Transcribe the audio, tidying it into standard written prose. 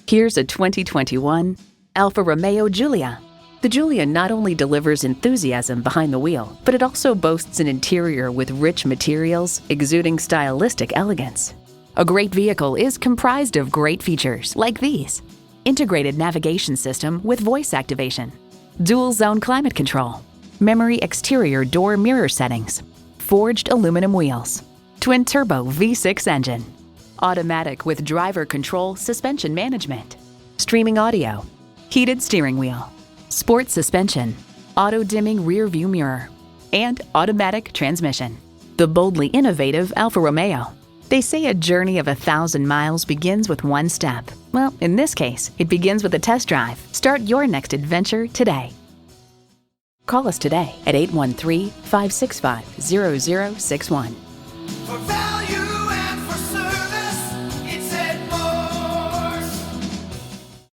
Here's a 2021 Alfa Romeo Giulia. The Giulia not only delivers enthusiasm behind the wheel, but it also boasts an interior with rich materials, exuding stylistic elegance. A great vehicle is comprised of great features like these: integrated navigation system with voice activation, dual zone climate control, memory exterior door mirror settings, forged aluminum wheels, twin turbo V6 engine, automatic with driver control suspension management, streaming audio, heated steering wheel, sport suspension, auto dimming rear view mirror, and automatic transmission. The boldly innovative Alfa Romeo. They say a journey of 1,000 miles begins with one step. Well, in this case, it begins with a test drive. Start your next adventure today. Call us today at 813-565-0061.